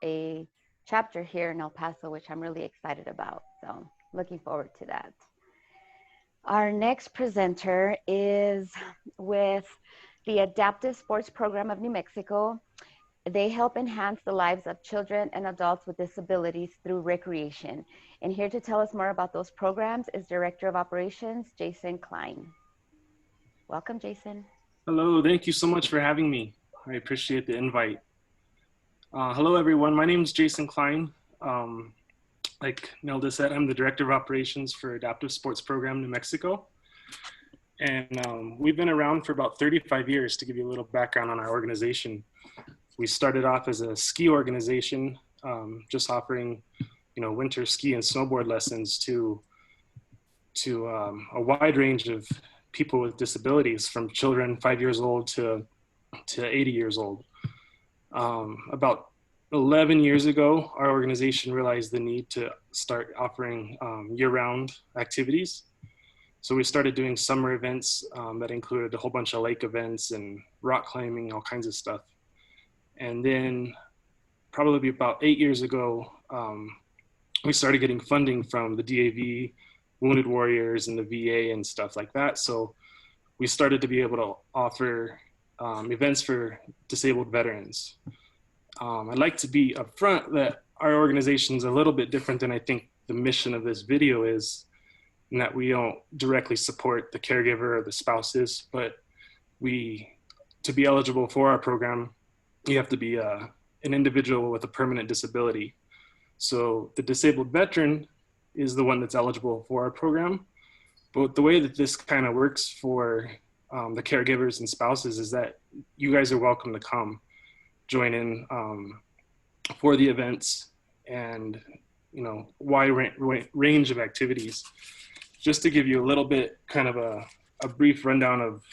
a chapter here in El Paso, which I'm really excited about. So, looking forward to that. Our next presenter is with the Adaptive Sports Program of New Mexico. They help enhance the lives of children and adults with disabilities through recreation. And here to tell us more about those programs is Director of Operations, Jason Klein. Welcome, Jason. Hello, thank you so much for having me. I appreciate the invite. Hello, everyone. My name is Jason Klein. Like Nelda said, I'm the Director of Operations for Adaptive Sports Program New Mexico. And we've been around for about 35 years. To give you a little background on our organization, we started off as a ski organization, just offering, winter ski and snowboard lessons to a wide range of people with disabilities, from children 5 years old to 80 years old. About 11 years ago, our organization realized the need to start offering year-round activities. So we started doing summer events that included a whole bunch of lake events and rock climbing, all kinds of stuff. And then probably about 8 years ago, we started getting funding from the DAV, Wounded Warriors, and the VA and stuff like that. So we started to be able to offer events for disabled veterans. I'd like to be upfront that our organization is a little bit different than I think the mission of this video is, in that we don't directly support the caregiver or the spouses, but to be eligible for our program, you have to be an individual with a permanent disability. So the disabled veteran is the one that's eligible for our program. But the way that this kind of works for the caregivers and spouses is that you guys are welcome to come join in for the events and, wide range of activities. Just to give you a little bit, kind of a brief rundown of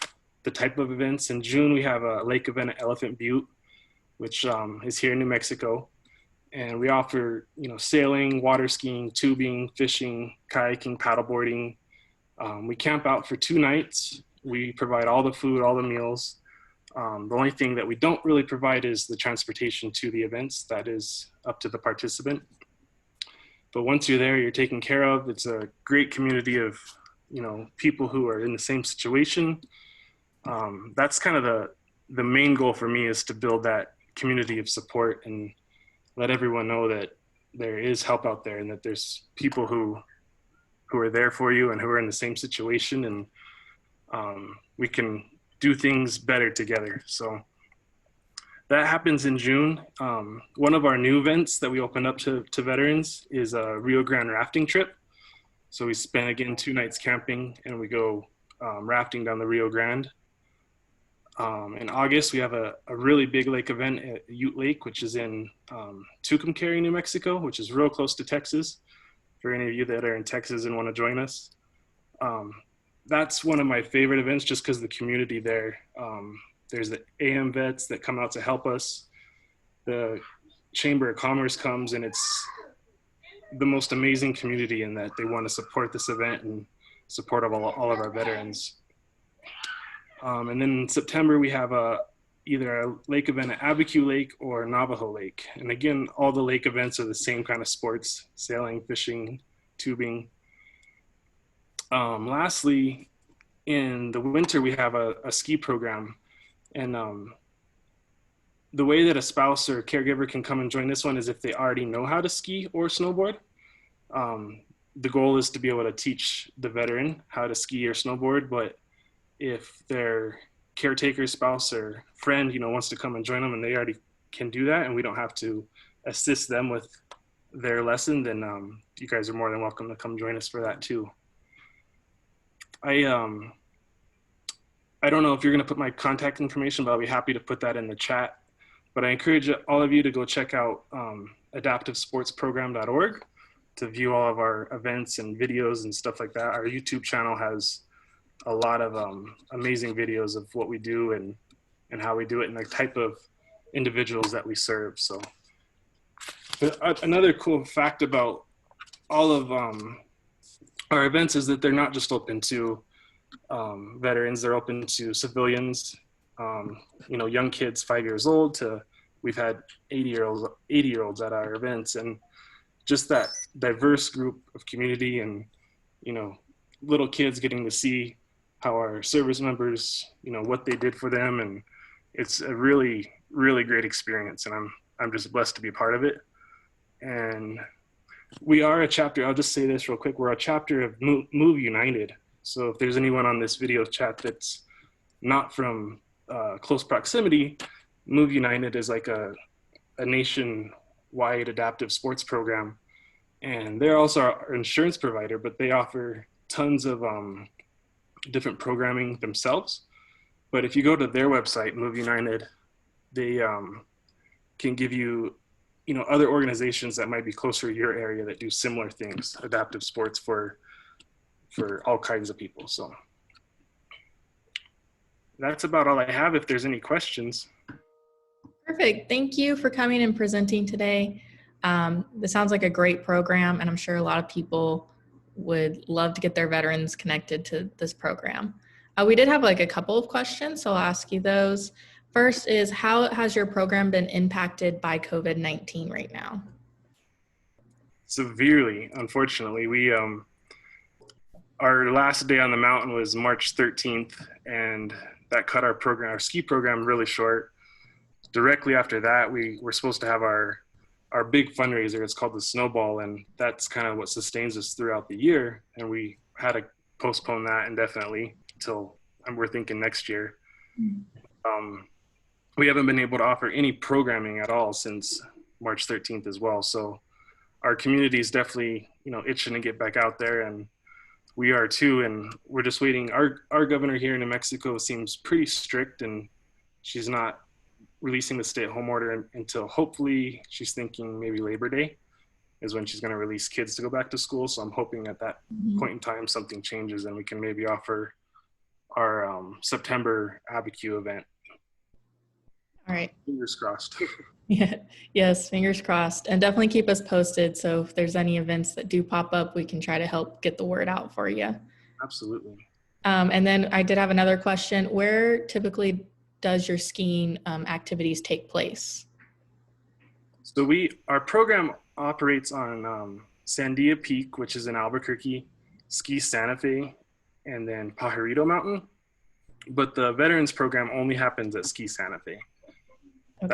the type of events. In June, we have a lake event at Elephant Butte, which is here in New Mexico. And we offer, sailing, water skiing, tubing, fishing, kayaking, paddleboarding. We camp out for 2 nights. We provide all the food, all the meals. The only thing that we don't really provide is the transportation to the events. That is up to the participant. But once you're there, you're taken care of. It's a great community of, people who are in the same situation. That's kind of the main goal for me, is to build that community of support and let everyone know that there is help out there and that there's people who are there for you and who are in the same situation, and we can do things better together. So that happens in June. One of our new events that we opened up to veterans is a Rio Grande rafting trip. So we spend, again, 2 nights camping and we go rafting down the Rio Grande. In August, we have a really big lake event at Ute Lake, which is in Tucumcari, New Mexico, which is real close to Texas, for any of you that are in Texas and want to join us. That's one of my favorite events, just because the community there. There's the AM vets that come out to help us. The Chamber of Commerce comes, and it's the most amazing community in that they want to support this event and support all of our veterans. And then in September, we have either a lake event at Abiquiu Lake or Navajo Lake. And again, all the lake events are the same kind of sports: sailing, fishing, tubing. Lastly, in the winter, we have a ski program. And the way that a spouse or caregiver can come and join this one is if they already know how to ski or snowboard. The goal is to be able to teach the veteran how to ski or snowboard, but if their caretaker, spouse, or friend, wants to come and join them and they already can do that and we don't have to assist them with their lesson, then you guys are more than welcome to come join us for that too. I don't know if you're going to put my contact information, but I'll be happy to put that in the chat. But I encourage all of you to go check out adaptivesportsprogram.org to view all of our events and videos and stuff like that. Our YouTube channel has a lot of amazing videos of what we do and how we do it and the type of individuals that we serve. So another cool fact about all of our events is that they're not just open to veterans, they're open to civilians, young kids 5 years old to, we've had 80-year-olds at our events, and just that diverse group of community, and little kids getting to see how our service members, what they did for them, and it's a really, really great experience, and I'm just blessed to be part of it. And we are a chapter, I'll just say this real quick, we're a chapter of Move United. So if there's anyone on this video chat that's not from close proximity, Move United is like a nationwide adaptive sports program. And they're also our insurance provider, but they offer tons of different programming themselves. But if you go to their website, Move United, they can give you, other organizations that might be closer to your area that do similar things, adaptive sports for all kinds of people. So that's about all I have. If there's any questions. Perfect. Thank you for coming and presenting today. This sounds like a great program, and I'm sure a lot of people would love to get their veterans connected to this program. We did have like a couple of questions, so I'll ask you those. First is, how has your program been impacted by COVID-19 right now? Severely, unfortunately. We our last day on the mountain was March 13th, and that cut our ski program really short. Directly after that, we were supposed to have our big fundraiser. It's called the Snowball, and that's kind of what sustains us throughout the year. And we had to postpone that indefinitely until we're thinking next year. We haven't been able to offer any programming at all since March 13th as well. So our community is definitely, itching to get back out there, and we are too. And we're just waiting. Our governor here in New Mexico seems pretty strict, and she's not releasing the stay-at-home order until, hopefully, she's thinking maybe Labor Day is when she's going to release kids to go back to school. So I'm hoping at that point in time something changes and we can maybe offer our September ABAQ event. All right. Fingers crossed. Yeah. Yes, fingers crossed. And definitely keep us posted. So if there's any events that do pop up, we can try to help get the word out for you. Absolutely. And then I did have another question. Where typically does your skiing activities take place? So our program operates on Sandia Peak, which is in Albuquerque, Ski Santa Fe, and then Pajarito Mountain. But the veterans program only happens at Ski Santa Fe. Okay.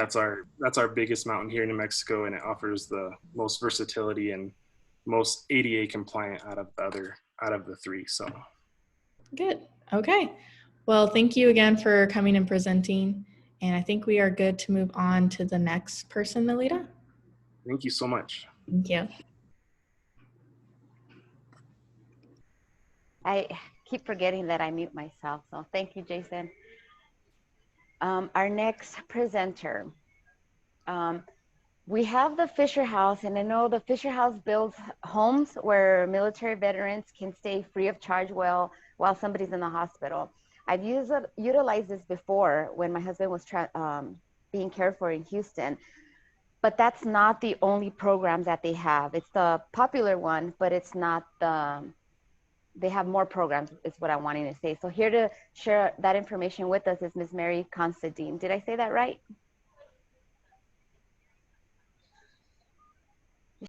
That's our biggest mountain here in New Mexico, and it offers the most versatility and most ADA compliant out of the three. So good. Okay. Well, thank you again for coming and presenting. And I think we are good to move on to the next person, Melita. Thank you so much. Thank you. I keep forgetting that I mute myself. So thank you, Jason. Our next presenter, we have the Fisher House, and I know the Fisher House builds homes where military veterans can stay free of charge while somebody's in the hospital. I've utilized this before when my husband was being cared for in Houston, but that's not the only program that they have. It's the popular one, but it's not they have more programs, is what I'm wanting to say. So here to share that information with us is Ms. Mary Constantine. Did I say that right?